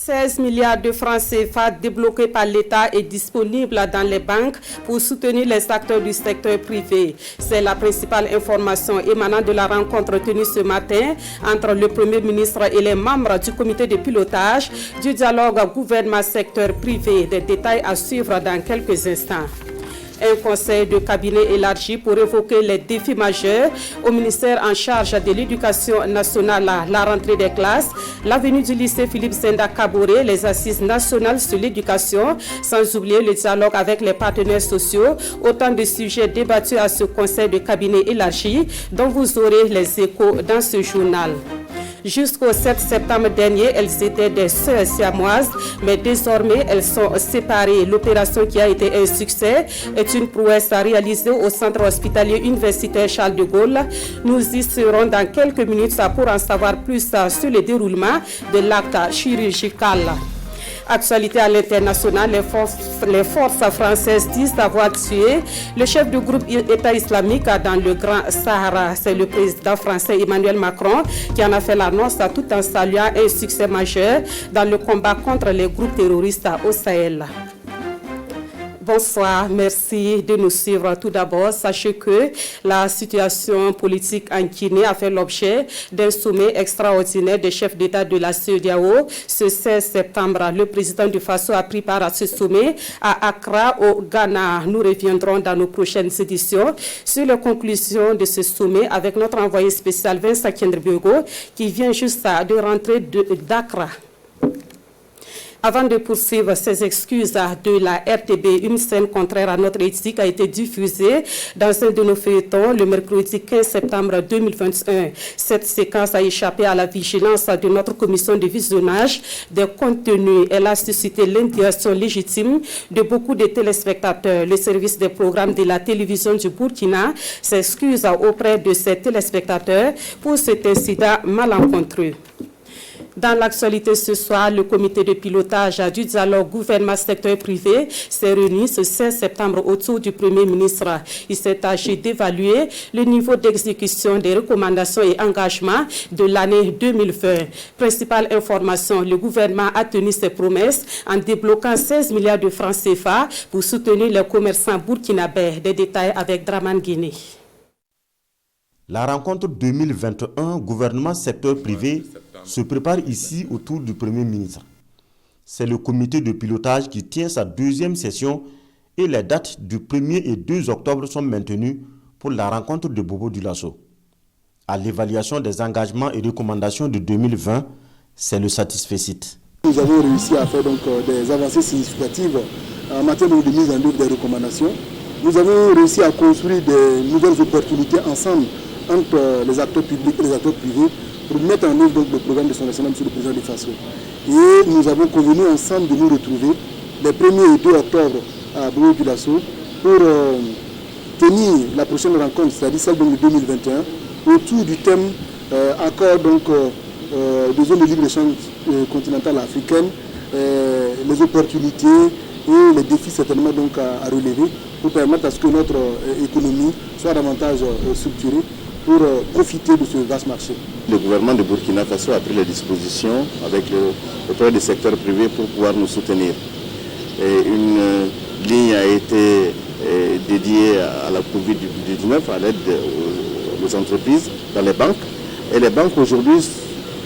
16 milliards de francs CFA débloqués par l'État et disponibles dans les banques pour soutenir les acteurs du secteur privé. C'est la principale information émanant de la rencontre tenue ce matin entre le Premier ministre et les membres du comité de pilotage du dialogue gouvernement-secteur privé. Des détails à suivre dans quelques instants. Un conseil de cabinet élargi pour évoquer les défis majeurs au ministère en charge de l'éducation nationale, la rentrée des classes, l'avenue du lycée Philippe Zenda Kaboré, les assises nationales sur l'éducation, sans oublier le dialogue avec les partenaires sociaux. Autant de sujets débattus à ce conseil de cabinet élargi dont vous aurez les échos dans ce journal. Jusqu'au 7 septembre dernier, elles étaient des sœurs siamoises, mais désormais elles sont séparées. L'opération qui a été un succès est une prouesse réalisée au centre hospitalier universitaire Charles de Gaulle. Nous y serons dans quelques minutes pour en savoir plus sur le déroulement de l'acte chirurgical. Actualité à l'international, les forces françaises disent avoir tué le chef du groupe État islamique dans le Grand Sahara. C'est le président français Emmanuel Macron qui en a fait l'annonce tout en saluant un succès majeur dans le combat contre les groupes terroristes au Sahel. Bonsoir, merci de nous suivre. Tout d'abord, sachez que la situation politique en Guinée a fait l'objet d'un sommet extraordinaire des chefs d'État de la CEDEAO. Ce 16 septembre, le président du Faso a pris part à ce sommet à Accra, au Ghana. Nous reviendrons dans nos prochaines éditions sur les conclusions de ce sommet avec notre envoyé spécial Vincent Kendribiogo qui vient juste de rentrer d'Accra. Avant de poursuivre ces excuses de la RTB, une scène contraire à notre éthique a été diffusée dans un de nos feuilletons le mercredi 15 septembre 2021. Cette séquence a échappé à la vigilance de notre commission de visionnage des contenus. Elle a suscité l'indignation légitime de beaucoup de téléspectateurs. Le service des programmes de la télévision du Burkina s'excuse auprès de ses téléspectateurs pour cet incident malencontreux. Dans l'actualité ce soir, le comité de pilotage du dialogue gouvernement-secteur privé s'est réuni ce 16 septembre autour du Premier ministre. Il s'est agi d'évaluer le niveau d'exécution des recommandations et engagements de l'année 2020. Principale information, le gouvernement a tenu ses promesses en débloquant 16 milliards de francs CFA pour soutenir les commerçants burkinabés. Des détails avec Draman Guinée. La rencontre 2021 gouvernement-secteur privé se prépare ici autour du Premier ministre. C'est le comité de pilotage qui tient sa deuxième session et les dates du 1er et 2 octobre sont maintenues pour la rencontre de Bobo Dioulasso. À l'évaluation des engagements et recommandations de 2020, c'est le satisfecit. Nous avons réussi à faire donc des avancées significatives en matière de mise en œuvre des recommandations. Nous avons réussi à construire des nouvelles opportunités ensemble entre les acteurs publics et les acteurs privés pour mettre en œuvre donc, le programme de son excellence M. le Président du Faso. Et nous avons convenu ensemble de nous retrouver les 1er et 2 octobre à Bobo Dioulasso pour tenir la prochaine rencontre, c'est-à-dire celle de 2021, autour du thème accord donc, de zone de libre-échange continentale africaine, les opportunités et les défis certainement donc, à relever pour permettre à ce que notre économie soit davantage structurée pour profiter de ce vaste marché. Le gouvernement de Burkina Faso a pris les dispositions auprès du secteur privé pour pouvoir nous soutenir. Et une ligne a été dédiée à la Covid-19, à l'aide aux entreprises dans les banques. Et les banques aujourd'hui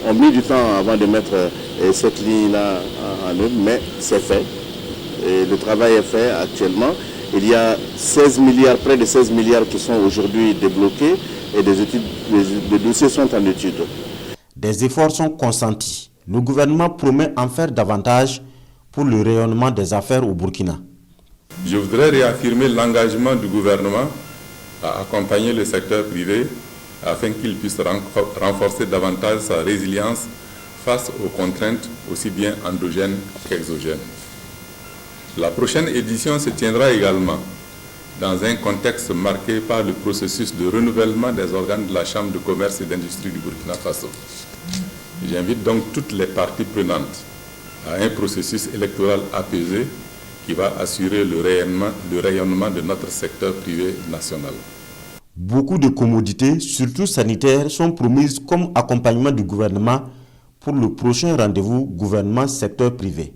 ont mis du temps avant de mettre cette ligne-là en œuvre, mais c'est fait. Et le travail est fait actuellement. Il y a 16 milliards, près de 16 milliards qui sont aujourd'hui débloqués et des dossiers sont en étude. Des efforts sont consentis. Le gouvernement promet en faire davantage pour le rayonnement des affaires au Burkina. Je voudrais réaffirmer l'engagement du gouvernement à accompagner le secteur privé afin qu'il puisse renforcer davantage sa résilience face aux contraintes aussi bien endogènes qu'exogènes. La prochaine édition se tiendra également dans un contexte marqué par le processus de renouvellement des organes de la Chambre de commerce et d'industrie du Burkina Faso. J'invite donc toutes les parties prenantes à un processus électoral apaisé qui va assurer le rayonnement de notre secteur privé national. Beaucoup de commodités, surtout sanitaires, sont promises comme accompagnement du gouvernement pour le prochain rendez-vous gouvernement-secteur privé.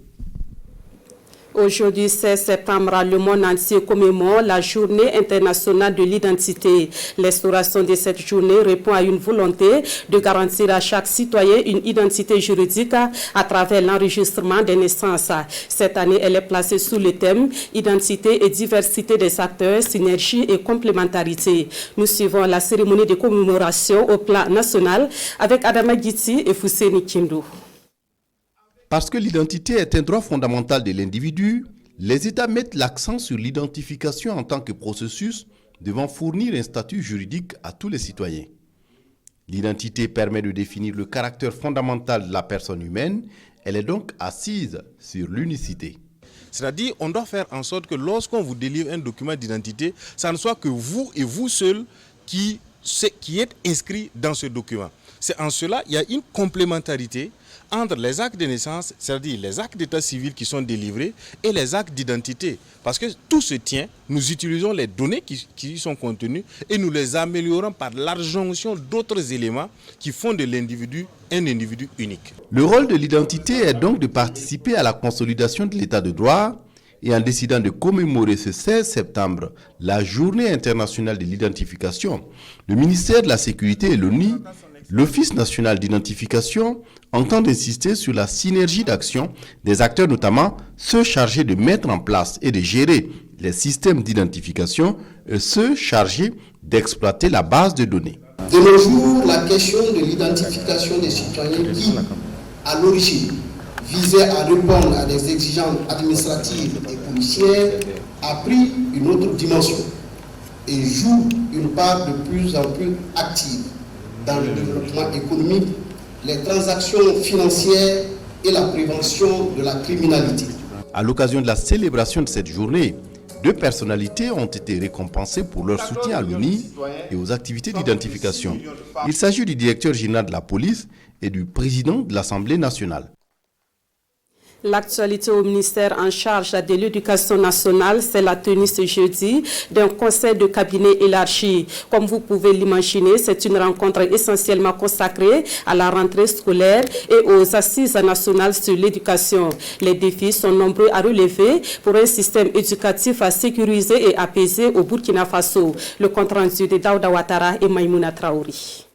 Aujourd'hui, 16 septembre, le monde entier commémore la Journée internationale de l'identité. L'instauration de cette journée répond à une volonté de garantir à chaque citoyen une identité juridique à travers l'enregistrement des naissances. Cette année, elle est placée sous le thème « Identité et diversité des acteurs, synergie et complémentarité ». Nous suivons la cérémonie de commémoration au plan national avec Adama Giti et Fousseni Kindou. Parce que l'identité est un droit fondamental de l'individu, les États mettent l'accent sur l'identification en tant que processus devant fournir un statut juridique à tous les citoyens. L'identité permet de définir le caractère fondamental de la personne humaine. Elle est donc assise sur l'unicité. C'est-à-dire qu'on doit faire en sorte que lorsqu'on vous délivre un document d'identité, ça ne soit que vous et vous seul qui êtes inscrits dans ce document. C'est en cela qu'il y a une complémentarité entre les actes de naissance, c'est-à-dire les actes d'état civil qui sont délivrés, et les actes d'identité. Parce que tout se tient, nous utilisons les données qui y sont contenues et nous les améliorons par l'adjonction d'autres éléments qui font de l'individu un individu unique. Le rôle de l'identité est donc de participer à la consolidation de l'état de droit. Et en décidant de commémorer ce 16 septembre la Journée internationale de l'identification, le ministère de la Sécurité et l'ONU, l'Office national d'identification, entendent insister sur la synergie d'action des acteurs, notamment ceux chargés de mettre en place et de gérer les systèmes d'identification et ceux chargés d'exploiter la base de données. De nos jours, la question de l'identification des citoyens qui, à l'origine, visait à répondre à des exigences administratives et policières, a pris une autre dimension et joue une part de plus en plus active dans le développement économique, les transactions financières et la prévention de la criminalité. À l'occasion de la célébration de cette journée, 2 personnalités ont été récompensées pour leur soutien à l'ONU et aux activités d'identification. Il s'agit du directeur général de la police et du président de l'Assemblée nationale. L'actualité au ministère en charge de l'éducation nationale, c'est la tenue ce jeudi d'un conseil de cabinet élargi. Comme vous pouvez l'imaginer, c'est une rencontre essentiellement consacrée à la rentrée scolaire et aux assises nationales sur l'éducation. Les défis sont nombreux à relever pour un système éducatif à sécuriser et apaiser au Burkina Faso. Le compte rendu de Daouda Ouattara et Maïmouna Traouri.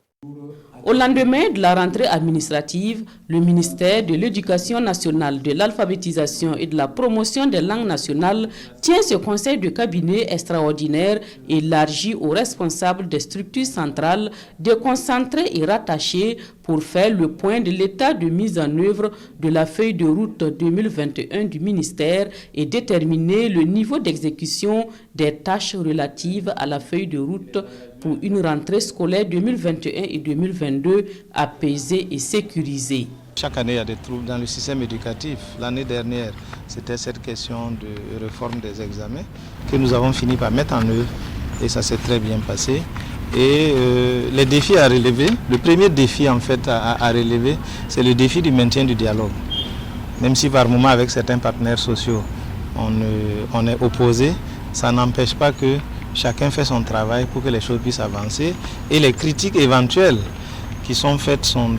Au lendemain de la rentrée administrative, le ministère de l'Éducation nationale, de l'alphabétisation et de la promotion des langues nationales tient ce conseil de cabinet extraordinaire élargi aux responsables des structures centrales, déconcentrées et rattachées pour faire le point de l'état de mise en œuvre de la feuille de route 2021 du ministère et déterminer le niveau d'exécution des tâches relatives à la feuille de route pour une rentrée scolaire 2021 et 2022 apaisée et sécurisée. Chaque année, il y a des troubles dans le système éducatif. L'année dernière, c'était cette question de réforme des examens que nous avons fini par mettre en œuvre et ça s'est très bien passé. Et les défis à relever, le premier défi en fait à relever, c'est le défi du maintien du dialogue. Même si par moment avec certains partenaires sociaux, on est opposé, ça n'empêche pas que chacun fait son travail pour que les choses puissent avancer. Et les critiques éventuelles qui sont faites sont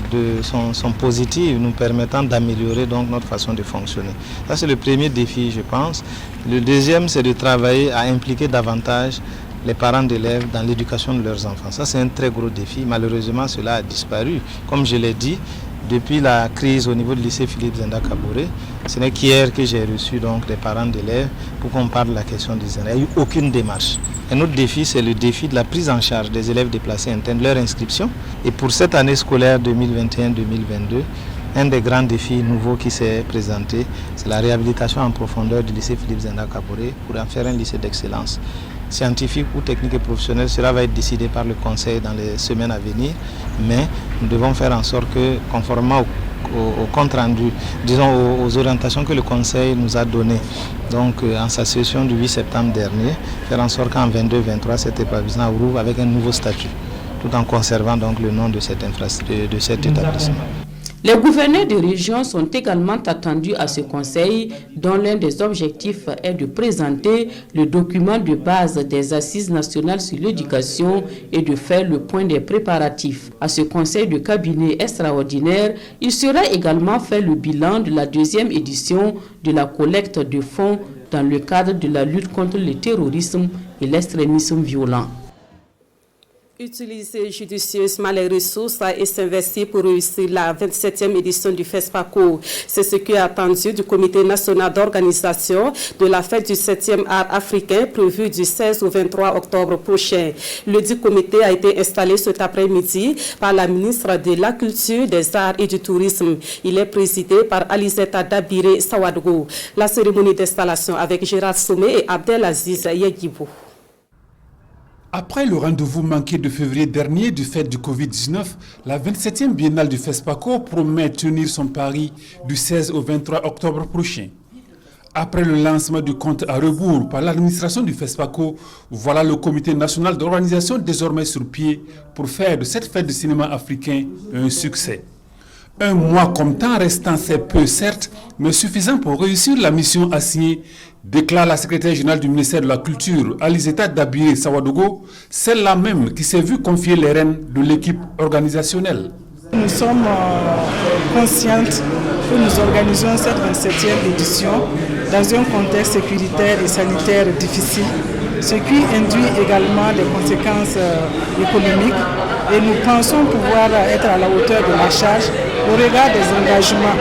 positives, nous permettant d'améliorer donc notre façon de fonctionner. Ça c'est le premier défi, je pense. Le deuxième, c'est de travailler à impliquer davantage les parents d'élèves dans l'éducation de leurs enfants. Ça c'est un très gros défi. Malheureusement, cela a disparu. Comme je l'ai dit, depuis la crise au niveau du lycée Philippe Zenda Kaboré, ce n'est qu'hier que j'ai reçu donc des parents d'élèves pour qu'on parle de la question des élèves. Il n'y a eu aucune démarche. Un autre défi, c'est le défi de la prise en charge des élèves déplacés internes, leur inscription. Et pour cette année scolaire 2021-2022, un des grands défis nouveaux qui s'est présenté, c'est la réhabilitation en profondeur du lycée Philippe Zenda Kaboré pour en faire un lycée d'excellence. Scientifique ou technique et professionnel, cela va être décidé par le Conseil dans les semaines à venir, mais nous devons faire en sorte que, conformément au compte rendu, disons aux orientations que le Conseil nous a données, donc en sa session du 8 septembre dernier, faire en sorte qu'en 22-23, cet établissement rouvre avec un nouveau statut, tout en conservant donc le nom de cet établissement. Les gouverneurs de région sont également attendus à ce conseil, dont l'un des objectifs est de présenter le document de base des assises nationales sur l'éducation et de faire le point des préparatifs. À ce conseil de cabinet extraordinaire, il sera également fait le bilan de la deuxième édition de la collecte de fonds dans le cadre de la lutte contre le terrorisme et l'extrémisme violent. Utiliser judicieusement les ressources et s'investir pour réussir la 27e édition du FESPACO. C'est ce qui est attendu du Comité national d'organisation de la fête du 7e art africain prévue du 16 au 23 octobre prochain. Le dit comité a été installé cet après-midi par la ministre de la Culture, des Arts et du Tourisme. Il est présidé par Alizeta Dabire Sawadogo. La cérémonie d'installation avec Gérard Somé et Abdelaziz Yegibou. Après le rendez-vous manqué de février dernier du fait du Covid-19, la 27e biennale du FESPACO promet tenir son pari du 16 au 23 octobre prochain. Après le lancement du compte à rebours par l'administration du FESPACO, voilà le comité national d'organisation désormais sur pied pour faire de cette fête de cinéma africain un succès. Un mois comme temps restant, c'est peu certes, mais suffisant pour réussir la mission assignée, déclare la secrétaire générale du ministère de la Culture, Alizeta Dabire Sawadogo, celle-là même qui s'est vue confier les rênes de l'équipe organisationnelle. Nous sommes conscientes que nous organisons cette 27e édition dans un contexte sécuritaire et sanitaire difficile, ce qui induit également des conséquences économiques, et nous pensons pouvoir être à la hauteur de la charge au regard des engagements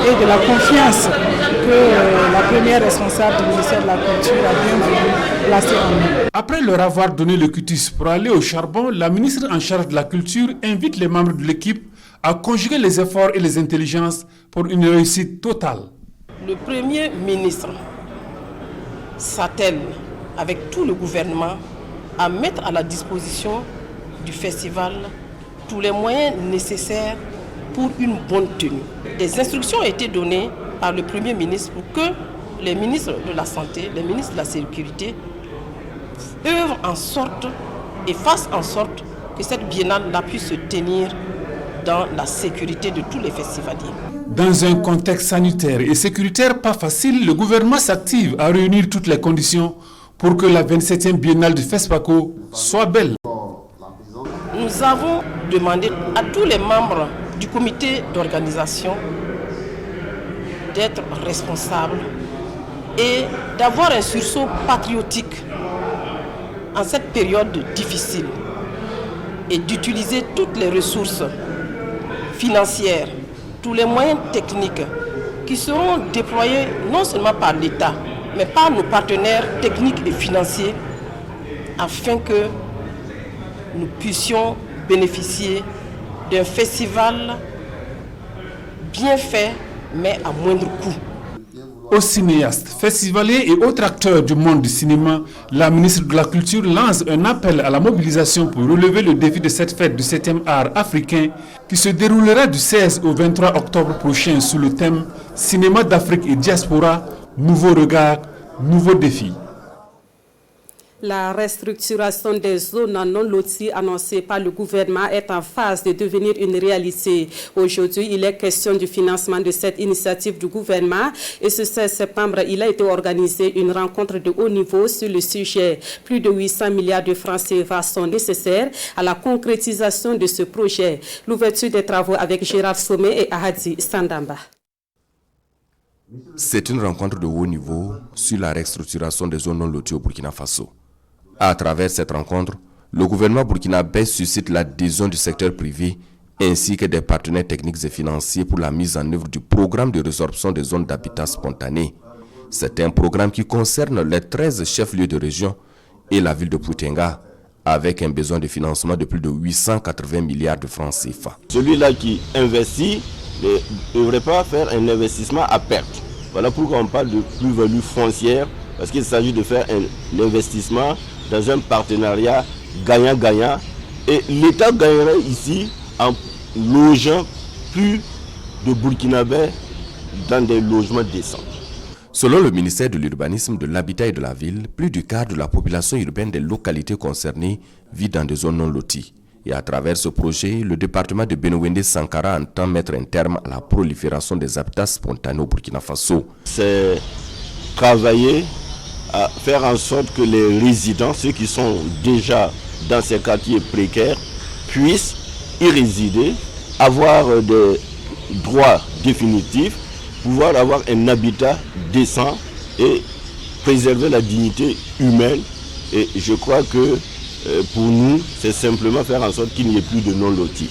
et de la confiance que la première responsable du ministère de la Culture a bien voulu placer en nous. Après leur avoir donné le cutis pour aller au charbon, la ministre en charge de la Culture invite les membres de l'équipe à conjuguer les efforts et les intelligences pour une réussite totale. Le Premier ministre s'attelle avec tout le gouvernement à mettre à la disposition du festival tous les moyens nécessaires pour une bonne tenue. Des instructions ont été données par le Premier ministre pour que les ministres de la Santé, les ministres de la Sécurité œuvrent en sorte et fassent en sorte que cette biennale puisse se tenir dans la sécurité de tous les festivaliers. Dans un contexte sanitaire et sécuritaire pas facile, le gouvernement s'active à réunir toutes les conditions pour que la 27e biennale du FESPACO soit belle. Nous avons demandé à tous les membres du comité d'organisation d'être responsables et d'avoir un sursaut patriotique en cette période difficile et d'utiliser toutes les ressources financières, tous les moyens techniques qui seront déployés non seulement par l'État, mais par nos partenaires techniques et financiers afin que nous puissions bénéficier d'un festival bien fait, mais à moindre coût. Aux cinéastes, festivaliers et autres acteurs du monde du cinéma, la ministre de la Culture lance un appel à la mobilisation pour relever le défi de cette fête du 7e art africain qui se déroulera du 16 au 23 octobre prochain sous le thème « Cinéma d'Afrique et diaspora, nouveaux regards, nouveaux défis ». La restructuration des zones non loties annoncée par le gouvernement est en phase de devenir une réalité. Aujourd'hui, il est question du financement de cette initiative du gouvernement et ce 16 septembre, il a été organisé une rencontre de haut niveau sur le sujet. Plus de 800 milliards de francs CFA sont nécessaires à la concrétisation de ce projet. L'ouverture des travaux avec Gérard Somé et Ahadi Sandamba. C'est une rencontre de haut niveau sur la restructuration des zones non loties au Burkina Faso. À travers cette rencontre, le gouvernement burkinabé suscite l'adhésion du secteur privé ainsi que des partenaires techniques et financiers pour la mise en œuvre du programme de résorption des zones d'habitat spontané. C'est un programme qui concerne les 13 chefs-lieux de région et la ville de Poutenga, avec un besoin de financement de plus de 880 milliards de francs CFA. Celui-là qui investit ne devrait pas faire un investissement à perte. Voilà pourquoi on parle de plus-value foncière, parce qu'il s'agit de faire un investissement dans un partenariat gagnant-gagnant. Et l'État gagnerait ici en logeant plus de Burkinabés dans des logements décents. Selon le ministère de l'Urbanisme, de l'Habitat et de la Ville, plus du quart de la population urbaine des localités concernées vit dans des zones non loties. Et à travers ce projet, le département de Benowende Sankara entend mettre un terme à la prolifération des habitats spontanés au Burkina Faso. C'est travailler à faire en sorte que les résidents, ceux qui sont déjà dans ces quartiers précaires, puissent y résider, avoir des droits définitifs, pouvoir avoir un habitat décent et préserver la dignité humaine. Et je crois que pour nous, c'est simplement faire en sorte qu'il n'y ait plus de non-lotis.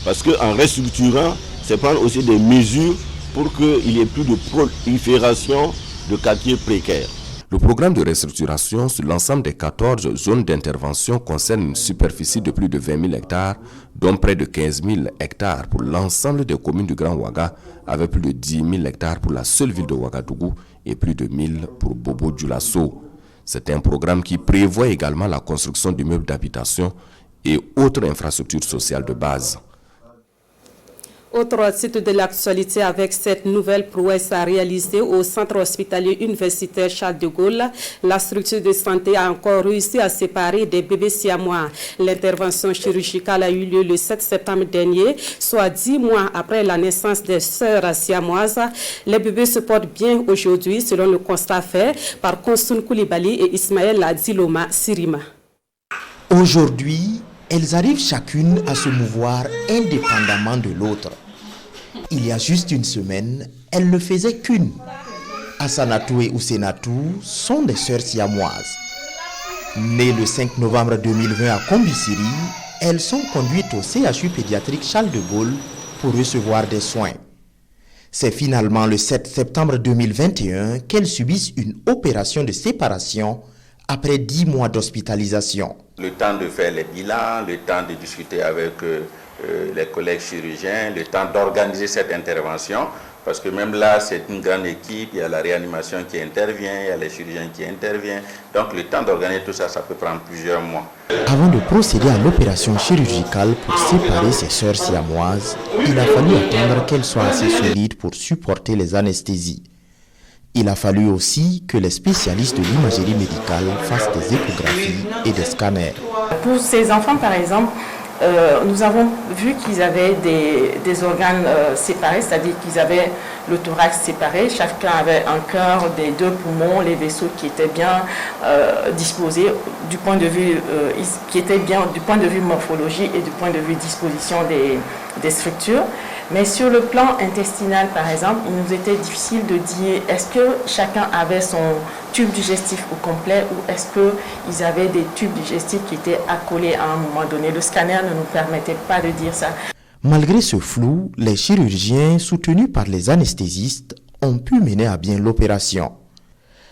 Parce qu'en restructurant, c'est prendre aussi des mesures pour qu'il n'y ait plus de prolifération de quartiers précaires. Le programme de restructuration sur l'ensemble des 14 zones d'intervention concerne une superficie de plus de 20 000 hectares, dont près de 15 000 hectares pour l'ensemble des communes du Grand Ouaga, avec plus de 10 000 hectares pour la seule ville de Ouagadougou et plus de 1 000 pour Bobo-Dioulasso. C'est un programme qui prévoit également la construction d'immeubles d'habitation et autres infrastructures sociales de base. Autre titre de l'actualité avec cette nouvelle prouesse réalisée au centre hospitalier universitaire Charles de Gaulle, la structure de santé a encore réussi à séparer des bébés siamois. L'intervention chirurgicale a eu lieu le 7 septembre dernier, soit 10 mois après la naissance des sœurs siamoises. Les bébés se portent bien aujourd'hui selon le constat fait par Konsun Koulibaly et Ismaël Diloma Sirima. Aujourd'hui, elles arrivent chacune à se mouvoir indépendamment de l'autre. Il y a juste une semaine, elles ne faisaient qu'une. Assanatou et Ousenatou sont des sœurs siamoises. Nées le 5 novembre 2020 à Kombisiri, elles sont conduites au CHU pédiatrique Charles de Gaulle pour recevoir des soins. C'est finalement le 7 septembre 2021 qu'elles subissent une opération de séparation après 10 mois d'hospitalisation. Le temps de faire les bilans, le temps de discuter avec les collègues chirurgiens, le temps d'organiser cette intervention, parce que même là, c'est une grande équipe, il y a la réanimation qui intervient, il y a les chirurgiens qui interviennent. Donc le temps d'organiser tout ça, ça peut prendre plusieurs mois. Avant de procéder à l'opération chirurgicale pour séparer ses sœurs siamoises, il a fallu attendre qu'elles soient assez solides pour supporter les anesthésies. Il a fallu aussi que les spécialistes de l'imagerie médicale fassent des échographies et des scanners. Pour ces enfants, par exemple, nous avons vu qu'ils avaient des organes séparés, c'est-à-dire qu'ils avaient le thorax séparé, chacun avait un cœur, des deux poumons, les vaisseaux qui étaient bien disposés du point de vue du point de vue morphologie et du point de vue disposition des structures. Mais sur le plan intestinal, par exemple, il nous était difficile de dire est-ce que chacun avait son tube digestif au complet ou est-ce qu'ils avaient des tubes digestifs qui étaient accolés à un moment donné. Le scanner ne nous permettait pas de dire ça. Malgré ce flou, les chirurgiens, soutenus par les anesthésistes, ont pu mener à bien l'opération.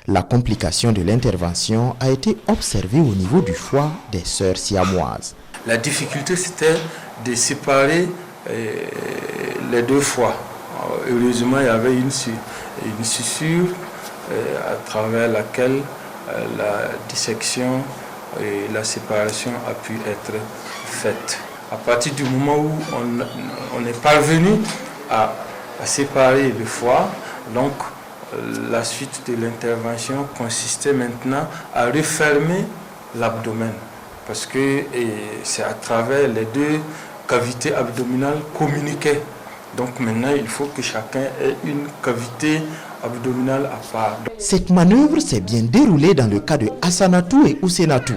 La complication de l'intervention a été observée au niveau du foie des sœurs siamoises. La difficulté, c'était de séparer les deux foies. Heureusement, il y avait une suture à travers laquelle la dissection et la séparation a pu être faite. À partir du moment où on est parvenu à séparer le foie, donc la suite de l'intervention consistait maintenant à refermer l'abdomen, parce que c'est à travers les deux cavités abdominales communiquaient. Donc maintenant, il faut que chacun ait une cavité abdominale à part. Cette manœuvre s'est bien déroulée dans le cas de Assanatou et Ousenatou.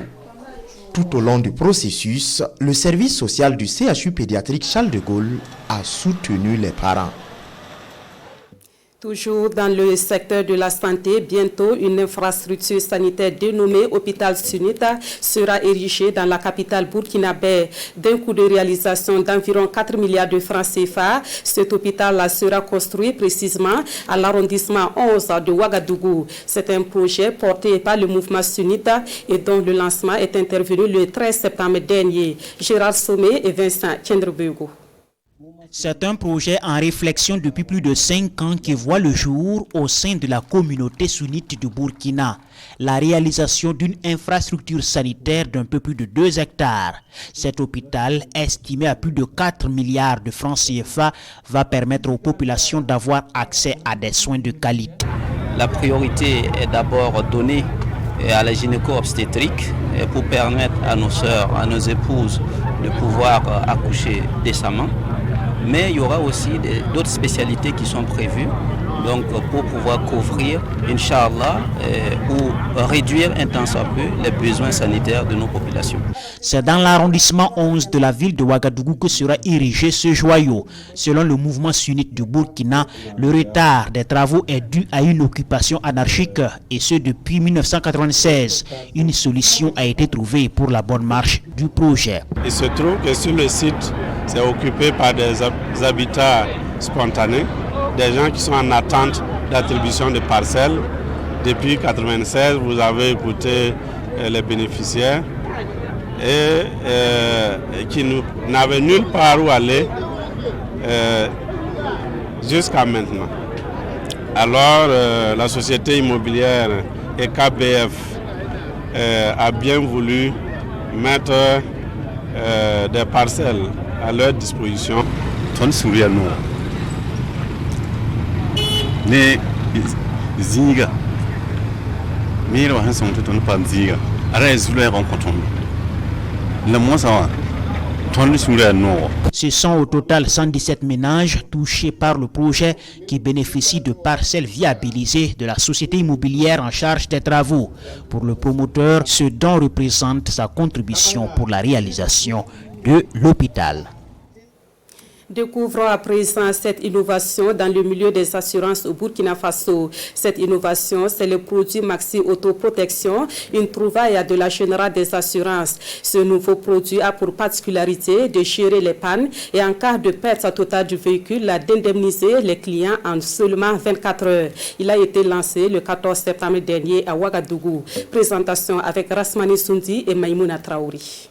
Tout au long du processus, le service social du CHU pédiatrique Charles de Gaulle a soutenu les parents. Toujours dans le secteur de la santé, bientôt une infrastructure sanitaire dénommée Hôpital Sunita sera érigée dans la capitale burkinabé. D'un coût de réalisation d'environ 4 milliards de francs CFA, cet hôpital sera construit précisément à l'arrondissement 11 de Ouagadougou. C'est un projet porté par le mouvement Sunita et dont le lancement est intervenu le 13 septembre dernier. Gérard Sommet et Vincent Tchendrebego. C'est un projet en réflexion depuis plus de 5 ans qui voit le jour au sein de la communauté sunnite du Burkina. La réalisation d'une infrastructure sanitaire d'un peu plus de 2 hectares. Cet hôpital, estimé à plus de 4 milliards de francs CFA, va permettre aux populations d'avoir accès à des soins de qualité. La priorité est d'abord donnée à la gynéco-obstétrique pour permettre à nos sœurs, à nos épouses de pouvoir accoucher décemment. Mais il y aura aussi d'autres spécialités qui sont prévues, donc pour pouvoir couvrir, Inch'Allah, ou réduire un tant soit peu les besoins sanitaires de nos populations. C'est dans l'arrondissement 11 de la ville de Ouagadougou que sera érigé ce joyau. Selon le mouvement sunnite du Burkina, le retard des travaux est dû à une occupation anarchique, et ce depuis 1996. Une solution a été trouvée pour la bonne marche du projet. Il se trouve que sur le site, c'est occupé par des habitats spontanés, des gens qui sont en attente d'attribution de parcelles. Depuis 1996, vous avez écouté les bénéficiaires et qui n'avaient nulle part où aller jusqu'à maintenant. Alors, la société immobilière EKBF a bien voulu mettre des parcelles à leur disposition. Ne zinga mira han son ton pa zinga ara zulu rencontre le mois ça ton sur no. Ce sont au total 117 ménages touchés par le projet qui bénéficient de parcelles viabilisées de la société immobilière en charge des travaux. Pour le promoteur, ce don représente sa contribution pour la réalisation de l'hôpital. Découvrons à présent cette innovation dans le milieu des assurances au Burkina Faso. Cette innovation, c'est le produit Maxi Autoprotection, une trouvaille de la Générale des assurances. Ce nouveau produit a pour particularité de gérer les pannes et en cas de perte totale du véhicule, d'indemniser les clients en seulement 24 heures. Il a été lancé le 14 septembre dernier à Ouagadougou. Présentation avec Rasmani Sundi et Maïmouna Traouri.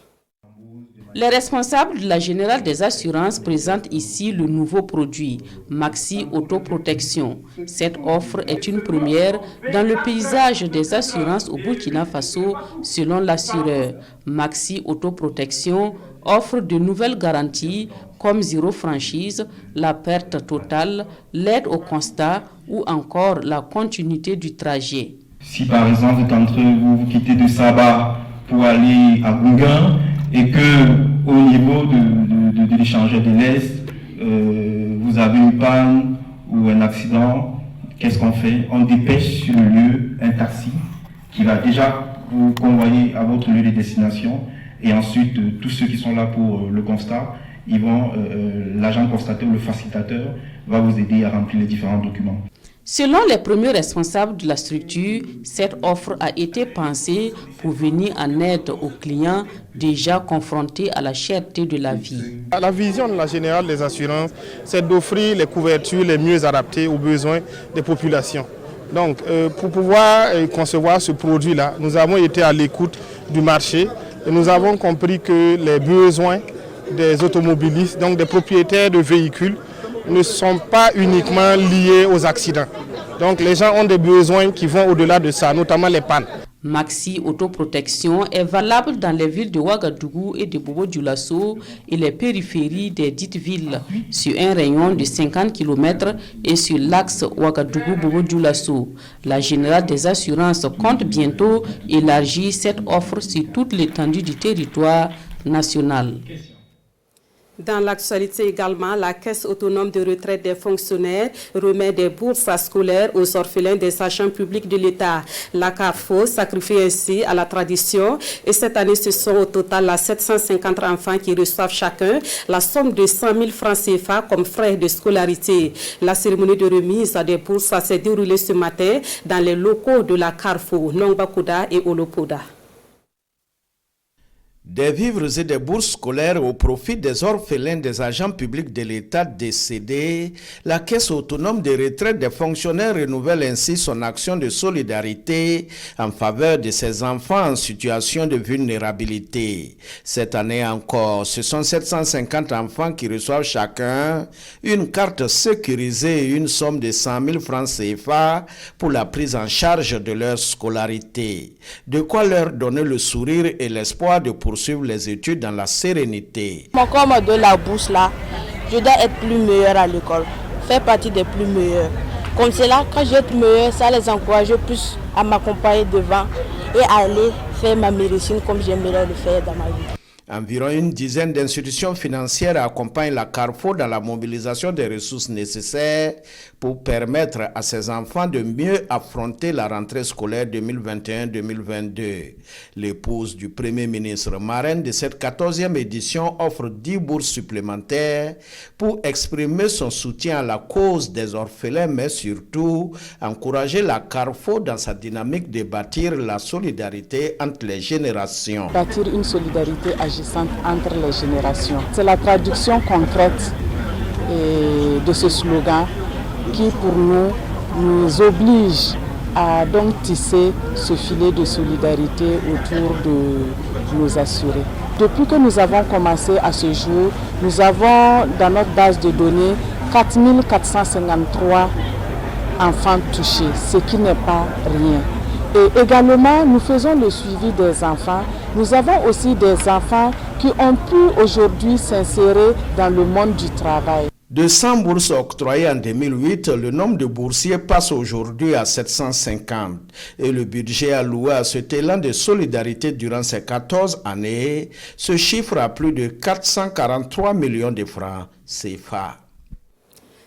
Les responsables de la Générale des assurances présentent ici le nouveau produit, Maxi Autoprotection. Cette offre est une première dans le paysage des assurances au Burkina Faso, selon l'assureur. Maxi Autoprotection offre de nouvelles garanties comme zéro franchise, la perte totale, l'aide au constat ou encore la continuité du trajet. Si par exemple d'entre vous quittez de Saba pour aller à Gougan, et que au niveau de l'échangeur de l'Est, vous avez une panne ou un accident, qu'est-ce qu'on fait? On dépêche sur le lieu un taxi qui va déjà vous convoyer à votre lieu de destination, et ensuite tous ceux qui sont là pour le constat, ils vont, l'agent constateur ou le facilitateur va vous aider à remplir les différents documents. Selon les premiers responsables de la structure, cette offre a été pensée pour venir en aide aux clients déjà confrontés à la cherté de la vie. La vision de la Générale des assurances, c'est d'offrir les couvertures les mieux adaptées aux besoins des populations. Donc, pour pouvoir concevoir ce produit-là, nous avons été à l'écoute du marché et nous avons compris que les besoins des automobilistes, donc des propriétaires de véhicules, ne sont pas uniquement liés aux accidents. Donc les gens ont des besoins qui vont au-delà de ça, notamment les pannes. Maxi Autoprotection est valable dans les villes de Ouagadougou et de Bobo-Dioulasso et les périphéries des dites villes, sur un rayon de 50 km et sur l'axe Ouagadougou-Bobo-Dioulasso. La Générale des assurances compte bientôt élargir cette offre sur toute l'étendue du territoire national. Dans l'actualité également, la Caisse autonome de retraite des fonctionnaires remet des bourses scolaires aux orphelins des agents publics de l'État. La CARFO sacrifie ainsi à la tradition et cette année, ce sont au total 750 enfants qui reçoivent chacun la somme de 100 000 francs CFA comme frais de scolarité. La cérémonie de remise des bourses s'est déroulée ce matin dans les locaux de la CARFO, Nongbakuda et Olopoda. Des vivres et des bourses scolaires au profit des orphelins des agents publics de l'État décédés, la Caisse autonome de retraite des fonctionnaires renouvelle ainsi son action de solidarité en faveur de ces enfants en situation de vulnérabilité. Cette année encore, ce sont 750 enfants qui reçoivent chacun une carte sécurisée et une somme de 100 000 francs CFA pour la prise en charge de leur scolarité. De quoi leur donner le sourire et l'espoir de poursuivre les études dans la sérénité. Quand on me donne la bourse là, je dois être plus meilleur à l'école, faire partie des plus meilleurs. Comme cela, quand je vais être meilleur, ça les encourage plus à m'accompagner devant et à aller faire ma médecine comme j'aimerais le faire dans ma vie. Environ une dizaine d'institutions financières accompagnent la Carrefour dans la mobilisation des ressources nécessaires pour permettre à ses enfants de mieux affronter la rentrée scolaire 2021-2022. L'épouse du Premier ministre, marraine de cette 14e édition, offre 10 bourses supplémentaires pour exprimer son soutien à la cause des orphelins, mais surtout encourager la Carrefour dans sa dynamique de bâtir la solidarité entre les générations. Bâtir une solidarité agissante entre les générations. C'est la traduction concrète de ce slogan qui, pour nous oblige à donc tisser ce filet de solidarité autour de nos assurés. Depuis que nous avons commencé à ce jour, nous avons dans notre base de données 4453 enfants touchés, ce qui n'est pas rien. Et également, nous faisons le suivi des enfants. Nous avons aussi des enfants qui ont pu aujourd'hui s'insérer dans le monde du travail. De 100 bourses octroyées en 2008, le nombre de boursiers passe aujourd'hui à 750. Et le budget alloué à cet élan de solidarité durant ces 14 années se chiffre à plus de 443 millions de francs CFA.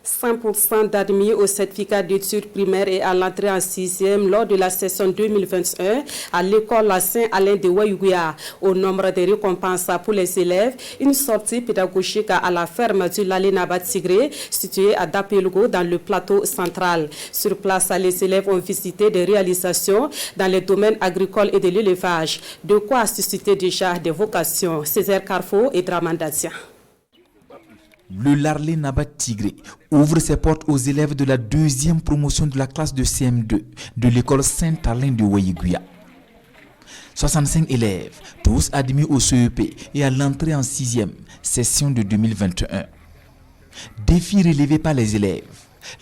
100% d'admis au certificat d'études primaires et à l'entrée en 6e lors de la session 2021 à l'école Saint-Alain de Waïouia. Au nombre des récompenses pour les élèves, une sortie pédagogique à la ferme du Lalé Naba Tigré, située à Dapelgo dans le plateau central. Sur place, les élèves ont visité des réalisations dans les domaines agricoles et de l'élevage, de quoi susciter déjà des vocations. Césaire Carrefour et Dramandatia. Le Larlé Naba Tigré ouvre ses portes aux élèves de la 2e promotion de la classe de CM2 de l'école Saint-Alain de Waïouia. 65 élèves, tous admis au CEP et à l'entrée en 6e session de 2021. Défi relevé par les élèves,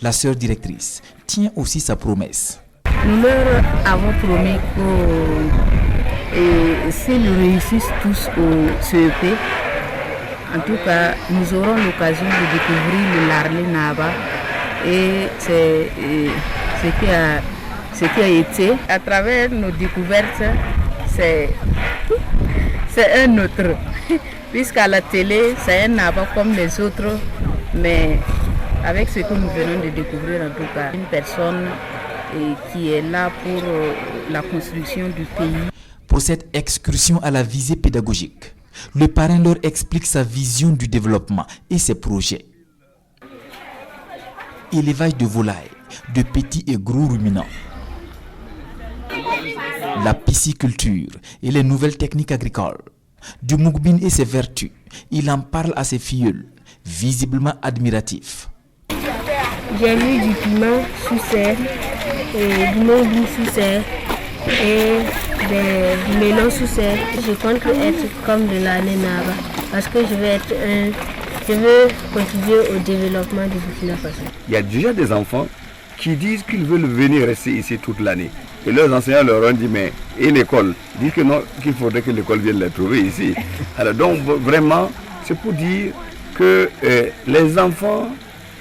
la sœur directrice tient aussi sa promesse. Nous leur avons promis que s'ils réussissent tous au CEP, en tout cas, nous aurons l'occasion de découvrir le Larlé Naba et ce qui a été. À travers nos découvertes, c'est un autre. Puisqu'à la télé, c'est un Naba comme les autres, mais avec ce que nous venons de découvrir, en tout cas, une personne qui est là pour la construction du pays. Pour cette excursion à la visée pédagogique, le parrain leur explique sa vision du développement et ses projets. Élevage de volailles, de petits et gros ruminants. La pisciculture et les nouvelles techniques agricoles. Du Mougbine et ses vertus, il en parle à ses filleuls, visiblement admiratifs. J'ai vu du piment sous serre, du Mougbine sous serre et des melons sous serre. Je compte être comme de Lalé Naba parce que je veux contribuer au développement du Burkina Faso. Il y a déjà des enfants qui disent qu'ils veulent venir rester ici toute l'année. Et leurs enseignants leur ont dit, mais et l'école? Ils disent que non, qu'il faudrait que l'école vienne les trouver ici. Alors donc vraiment, c'est pour dire que les enfants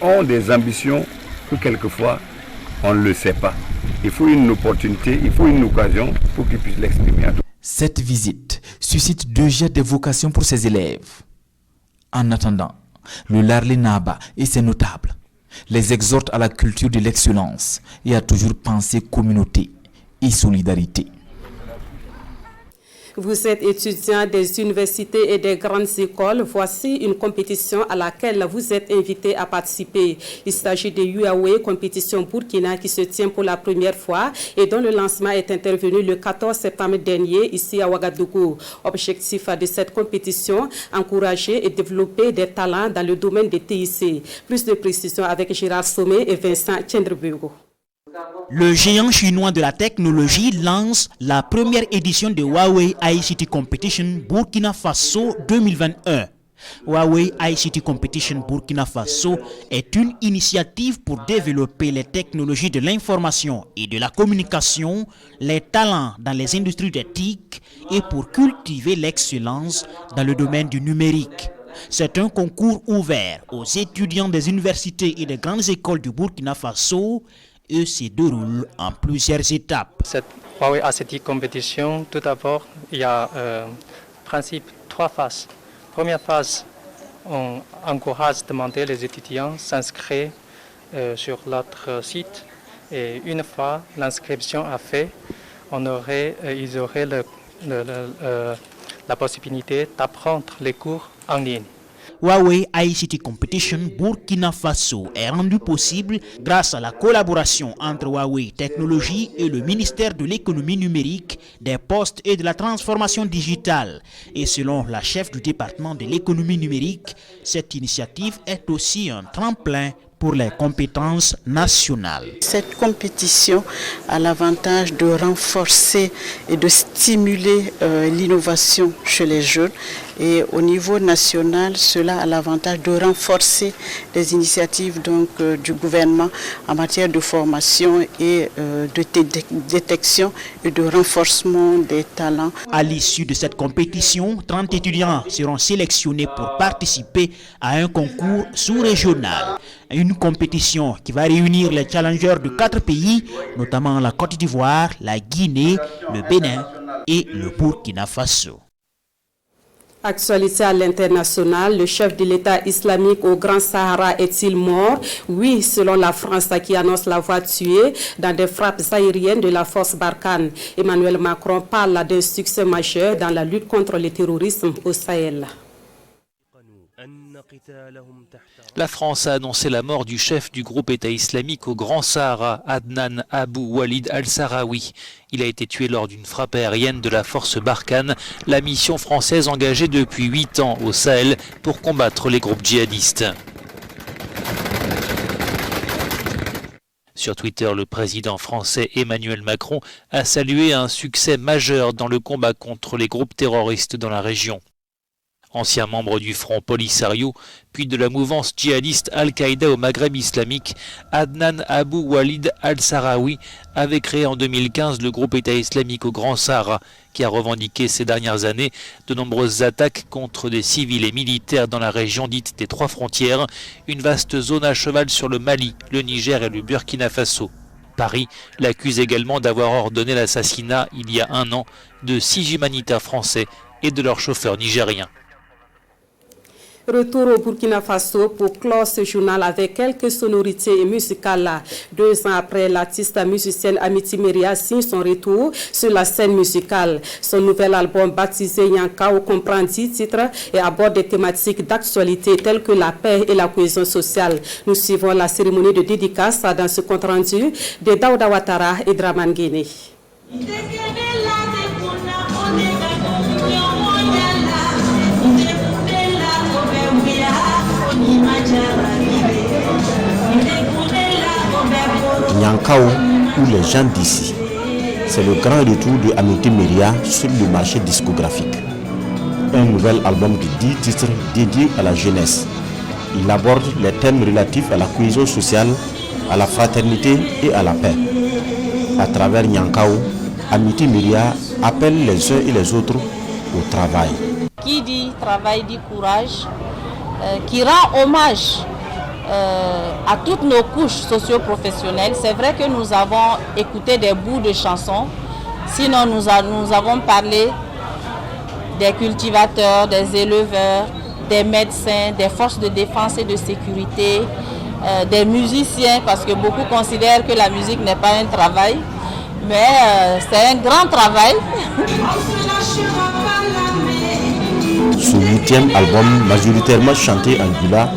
ont des ambitions que quelquefois on ne le sait pas. Il faut une opportunité, il faut une occasion pour qu'ils puissent l'exprimer. Cette visite suscite déjà des vocations pour ses élèves. En attendant, le Larlé Naba et ses notables les exhortent à la culture de l'excellence et à toujours penser communauté et solidarité. Vous êtes étudiant des universités et des grandes écoles. Voici une compétition à laquelle vous êtes invité à participer. Il s'agit de Huawei Compétition Burkina qui se tient pour la première fois et dont le lancement est intervenu le 14 septembre dernier ici à Ouagadougou. Objectif de cette compétition, encourager et développer des talents dans le domaine des TIC. Plus de précisions avec Gérard Sommet et Vincent Tchendrebugo. Le géant chinois de la technologie lance la première édition de Huawei ICT Competition Burkina Faso 2021. Huawei ICT Competition Burkina Faso est une initiative pour développer les technologies de l'information et de la communication, les talents dans les industries des TIC et pour cultiver l'excellence dans le domaine du numérique. C'est un concours ouvert aux étudiants des universités et des grandes écoles du Burkina Faso et se déroule en plusieurs étapes. Cette Huawei ACT compétition, tout d'abord, il y a en principe 3 phases. Première phase, on encourage à demander les étudiants s'inscrire sur notre site. Et une fois l'inscription a fait, ils auraient la possibilité d'apprendre les cours en ligne. Huawei ICT Competition Burkina Faso est rendu possible grâce à la collaboration entre Huawei Technologies et le ministère de l'économie numérique, des postes et de la transformation digitale. Et selon la chef du département de l'économie numérique, cette initiative est aussi un tremplin pour les compétences nationales. Cette compétition a l'avantage de renforcer et de stimuler l'innovation chez les jeunes. Et au niveau national, cela a l'avantage de renforcer les initiatives du gouvernement en matière de formation et de détection et de renforcement des talents. À l'issue de cette compétition, 30 étudiants seront sélectionnés pour participer à un concours sous-régional. Une compétition qui va réunir les challengers de 4 pays, notamment la Côte d'Ivoire, la Guinée, le Bénin et le Burkina Faso. Actualité à l'international, le chef de l'État islamique au Grand Sahara est-il mort? Oui, selon la France qui annonce l'avoir tué dans des frappes aériennes de la force Barkhane. Emmanuel Macron parle d'un succès majeur dans la lutte contre le terrorisme au Sahel. La France a annoncé la mort du chef du groupe État islamique au Grand Sahara, Adnan Abou Walid al-Sahraoui. Il a été tué lors d'une frappe aérienne de la force Barkhane, la mission française engagée depuis 8 ans au Sahel pour combattre les groupes djihadistes. Sur Twitter, le président français Emmanuel Macron a salué un succès majeur dans le combat contre les groupes terroristes dans la région. Ancien membre du Front Polisario, puis de la mouvance djihadiste Al-Qaïda au Maghreb islamique, Adnan Abou Walid al-Sahraoui avait créé en 2015 le groupe État islamique au Grand Sahara, qui a revendiqué ces dernières années de nombreuses attaques contre des civils et militaires dans la région dite des 3 frontières, une vaste zone à cheval sur le Mali, le Niger et le Burkina Faso. Paris l'accuse également d'avoir ordonné l'assassinat il y a 1 an de 6 humanitaires français et de leurs chauffeurs nigériens. Retour au Burkina Faso pour clore ce journal avec quelques sonorités musicales. 2 ans après, l'artiste musicienne Amity Meria signe son retour sur la scène musicale. Son nouvel album baptisé Yankao comprend 10 titres et aborde des thématiques d'actualité telles que la paix et la cohésion sociale. Nous suivons la cérémonie de dédicace dans ce compte rendu de Daouda Ouattara et Draman Guéné. Nyankao ou les gens d'ici, c'est le grand retour de Amity Meria sur le marché discographique. Un nouvel album de 10 titres dédié à la jeunesse. Il aborde les thèmes relatifs à la cohésion sociale, à la fraternité et à la paix. À travers Nyankao, Amity Meria appelle les uns et les autres au travail. Qui dit travail dit courage, qui rend hommage à toutes nos couches socio-professionnelles. C'est vrai que nous avons écouté des bouts de chansons, sinon nous avons parlé des cultivateurs, des éleveurs, des médecins, des forces de défense et de sécurité, des musiciens, parce que beaucoup considèrent que la musique n'est pas un travail, mais c'est un grand travail. Ce 8e album, majoritairement chanté en Gula,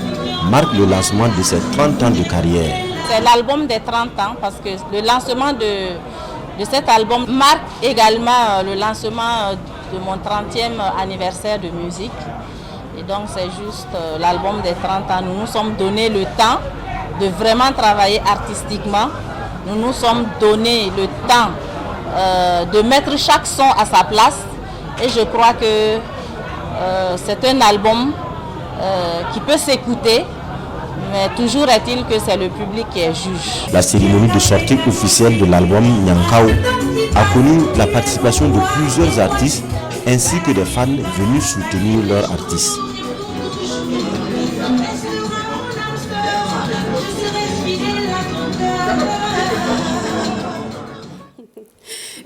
marque le lancement de ses 30 ans de carrière. C'est l'album des 30 ans parce que le lancement de cet album marque également le lancement de mon 30e anniversaire de musique. Et donc c'est juste l'album des 30 ans. Nous nous sommes donné le temps de vraiment travailler artistiquement. Nous nous sommes donné le temps de mettre chaque son à sa place. Et je crois que c'est un album qui peut s'écouter, mais toujours est-il que c'est le public qui est juge. La cérémonie de sortie officielle de l'album Nyankao a connu la participation de plusieurs artistes ainsi que des fans venus soutenir leurs artistes.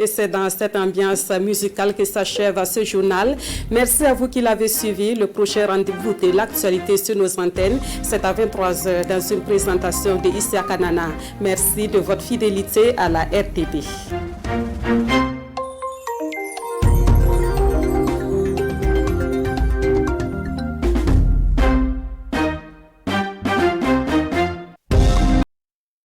Et c'est dans cette ambiance musicale que s'achève ce journal. Merci à vous qui l'avez suivi. Le prochain rendez-vous de l'actualité sur nos antennes, c'est à 23h dans une présentation de Issa Kanana. Merci de votre fidélité à la RTB.